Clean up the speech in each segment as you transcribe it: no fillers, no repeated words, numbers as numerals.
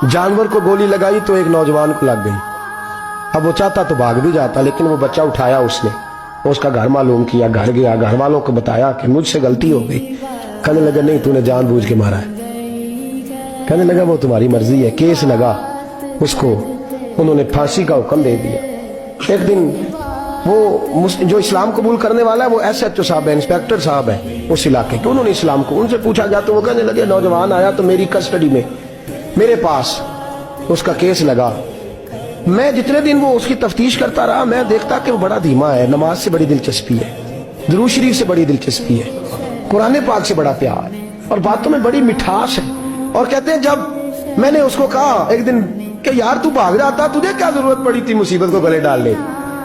जानवर को गोली लगाई तो एक नौजवान को लग गई। अब वो चाहता तो भाग भी जाता, लेकिन वो बच्चा उठाया उसने, उसका घर मालूम किया, घर गया, घर वालों को बताया कि मुझसे गलती हो गई। कहने लगा नहीं, तूने जानबूझ के मारा है। कहने लगा वो तुम्हारी मर्जी है। केस लगा, उसको उन्होंने फांसी का हुक्म दे दिया। एक दिन वो जो इस्लाम कबूल करने वाला है वो SHO साहब है, इंस्पेक्टर साहब है उस इलाके के, उन्होंने इस्लाम को उनसे पूछा गया तो वो कहने लगे नौजवान आया तो मेरी कस्टडी में मेरे पास उसका केस लगा। मैं जितने दिन वो उसकी तफ्तीश करता रहा मैं देखता कि वो बड़ा धीमा है, नमाज से बड़ी दिलचस्पी है, दुरूद शरीफ से बड़ी दिलचस्पी है, कुरान पाक से बड़ा प्यार और बातों में बड़ी मिठास है। और कहते हैं जब मैंने उसको कहा एक दिन कि यार तू भाग जाता, तुझे क्या जरूरत पड़ी थी मुसीबत को गले डालने,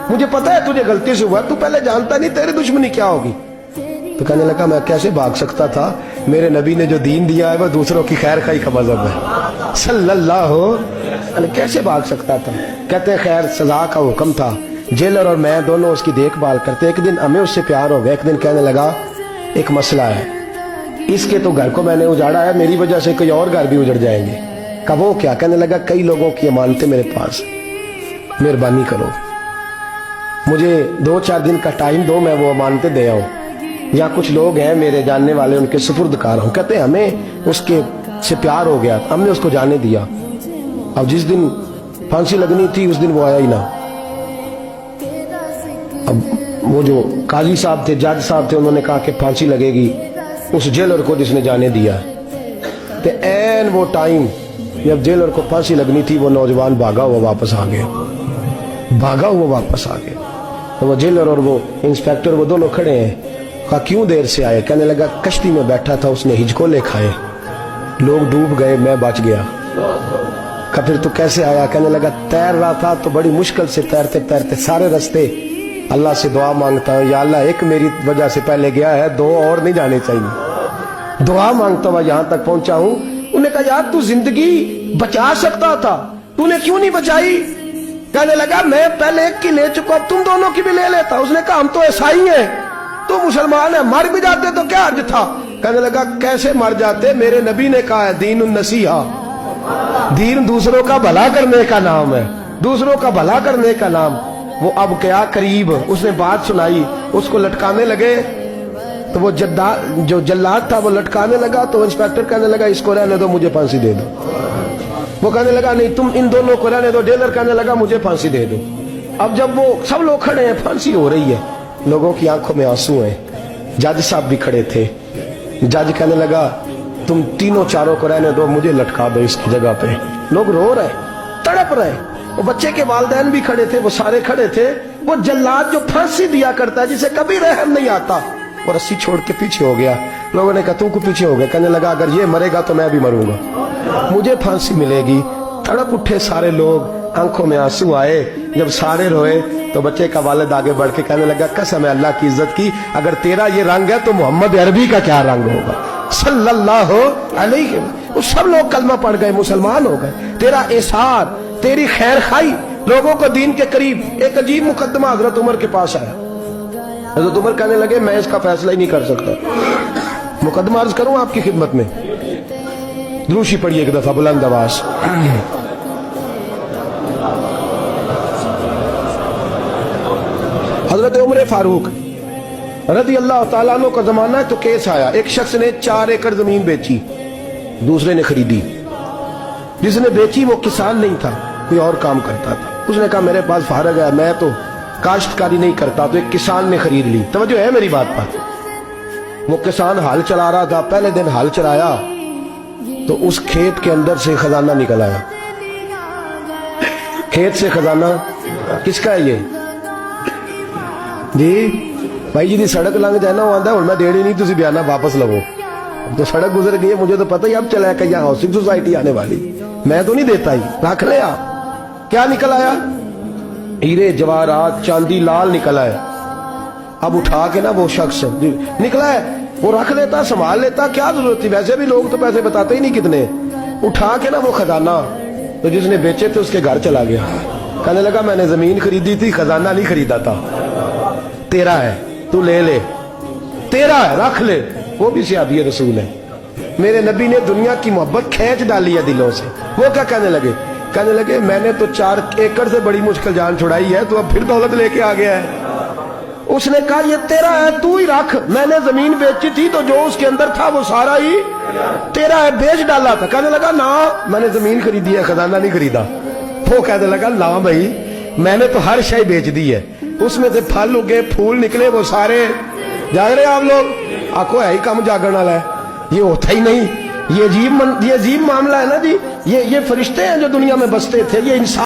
मुझे पता है तुझे गलती से हुआ, तू पहले जानता नहीं तेरी दुश्मनी क्या होगी। तो कहने लगा मैं कैसे भाग सकता था, मेरे नबी ने जो दीन दिया है वो दूसरों की खैर खाई का मजहब है सल्लल्लाहु अलैहि, कैसे भाग सकता था। कहते हैं खैर सजा का हुक्म था, जेलर और मैं दोनों उसकी देखभाल करते। एक दिन हमें उससे प्यार हो गया। एक दिन कहने लगा एक मसला है, इसके तो घर को मैंने उजाड़ा है, मेरी वजह से कोई और घर भी उजड़ जाएंगे। कहा वो क्या। कहने लगा कई लोगों की अमानतें मेरे पास, मेहरबानी करो मुझे 2-4 दिन का टाइम दो, मैं वो अमानतें दे आऊं, या कुछ लोग हैं मेरे जानने वाले उनके सुपुर्दकार हूं। कहते हैं हमें उसके से प्यार हो गया, हमने उसको जाने दिया। अब जिस दिन फांसी लगनी थी उस दिन वो आया ही ना। अब वो जो काजी साहब थे, जज साहब थे, उन्होंने कहा कि फांसी लगेगी उस जेलर को जिसने जाने दिया। तो ऐन वो टाइम जब जेलर को फांसी लगनी थी वो नौजवान भागा हुआ वापस आ गया, भागा हुआ वापस आ गया। तो वो जेलर और वो इंस्पेक्टर वो दोनों खड़े हैं। कहा क्यों देर से आए। कहने लगा कश्ती में बैठा था, उसने हिचकोले खाए, लोग डूब गए, मैं बच गया। कहा फिर तू कैसे आया। कहने लगा तैर रहा था तो बड़ी मुश्किल से तैरते तैरते सारे रास्ते अल्लाह से दुआ मांगता हूँ, या अल्लाह एक मेरी वजह से पहले गया है, 2 और नहीं जाने चाहिए, दुआ मांगता हुआ यहाँ तक पहुंचा हूँ। उन्होंने कहा यार तू जिंदगी बचा सकता था, तूने क्यों नहीं बचाई। कहने लगा मैं पहले एक की ले चुका, तुम दोनों की भी ले लेता। उसने कहा हम तो ईसाई हैं, तो मुसलमान है, मर भी जाते तो क्या अर्ज था। कहने लगा कैसे मर जाते, मेरे नबी ने कहा है दीन नसीहा, दीन दूसरों का भला करने का नाम है, दूसरों का भला करने का नाम। वो अब क्या करीब उसने बात सुनाई, उसको लटकाने लगे तो वो जो जल्लाद था वो लटकाने लगा। तो इंस्पेक्टर कहने लगा इसको रहने दो, मुझे फांसी दे दो। वो कहने लगा नहीं तुम इन दोनों को रहने दो। जेलर कहने लगा मुझे फांसी दे दो। अब जब वो सब लोग खड़े हैं, फांसी हो रही है, लोगों की आंखों में आंसू हैं, जज साहब भी खड़े थे। जज कहने लगा तुम तीनों चारों को रहने दो, मुझे लटका दो इसकी जगह पे। लोग रो रहे, तड़प रहे, वो बच्चे के वालिदैन भी खड़े थे, वो सारे खड़े थे। वो जल्लाद जो फांसी दिया करता है जिसे कभी रहम नहीं आता, वो रस्सी छोड़ के पीछे हो गया। लोगों ने कहा तू को पीछे हो गया। कहने लगा अगर ये मरेगा तो मैं भी मरूंगा, मुझे फांसी मिलेगी। तड़प उठे सारे लोग, आंखों में आंसू आए। जब सारे रोए तो बच्चे का वालिद आगे बढ़ के कहने लगा कसम है अल्लाह की इज्जत की, अगर तेरा ये रंग है तो मोहम्मद अरबी का क्या रंग होगा सल्लल्लाहु अलैहि। वो सब लोग कलमा पढ़ गए, मुसलमान हो गए। तेरा एसार, तेरी खैर खाई लोगों को दीन के करीब। एक अजीब मुकदमा हजरत उमर के पास आया। हजरत उमर कहने लगे मैं इसका फैसला ही नहीं कर सकता, मुकदमा अर्ज करूं आपकी खिदमत में। दूसरी पढ़िए एक दफा बुलंद आवाज। हजरत उमर फारूक रज़ी अल्लाह ताला अन्हु का जमाना है तो केस आया। एक शख्स ने 4 एकड़ जमीन बेची, दूसरे ने खरीदी। जिसने बेची वो किसान नहीं था, कोई और काम करता था। उसने कहा मेरे पास फारग है, मैं तो काश्तकारी नहीं करता, तो एक किसान ने खरीद ली। तवज्जो है मेरी बात पर। वो किसान हाल चला रहा था, पहले दिन हाल चलाया तो उस खेत के अंदर से खजाना निकल आया। खेत से खजाना किसका है ये जी भाई जी दी सड़क लंघ जाए ना वो आंदा मैं देनी नहीं, तुम बयाना वापस लवो। तो सड़क गुजर गई है, मुझे तो पता ही अब चला है कि यहाँ हाउसिंग सोसाइटी आने वाली, मैं तो नहीं देता ही, रख ले आप। क्या निकल आया, हीरे जवाहरात चांदी लाल निकल आया। अब उठा के ना वो शख्स निकला है वो रख लेता, संभाल लेता, क्या जरूरत थी, वैसे भी लोग तो पैसे बताते ही नहीं कितने। उठा के ना वो खजाना तो जिसने बेचे थे उसके घर चला गया। कहने लगा मैंने जमीन खरीदी थी, खजाना नहीं खरीदा था, तेरा है, तू ले ले, तेरा है, रख ले। वो भी सहाबी रसूल है। میرے نبی نے دنیا کی محبت کھینچ ڈالی ہے دلوں سے. وہ کیا کہنے لگے؟ کہنے لگے میں نے تو 4 ایکڑ سے بڑی مشکل جان چھڑائی ہے, تو اب پھر دولت لے کے آ گیا ہے. اس نے کہا یہ تیرا ہے, تو ہی رکھ, میں نے زمین بیچی تھی تو جو اس کے اندر تھا وہ سارا ہی تیرا ہے, بیچ ڈالا تھا. کہنے لگا نا میں نے زمین خریدی ہے, خزانہ نہیں خریدا. وہ کہنے لگا لا بھائی میں نے تو ہر شے بیچ دی ہے, اس میں سے پھل اگے پھول نکلے وہ سارے. جاگ رہے آپ لوگ؟ آنکھوں ہے ہی کم جاگن والا ہے, یہ ہوتا ہی نہیں. یہ عجیب معاملہ ہے نا جی. یہ فرشتے ہیں جو دنیا میں بستے تھے, یہ انسان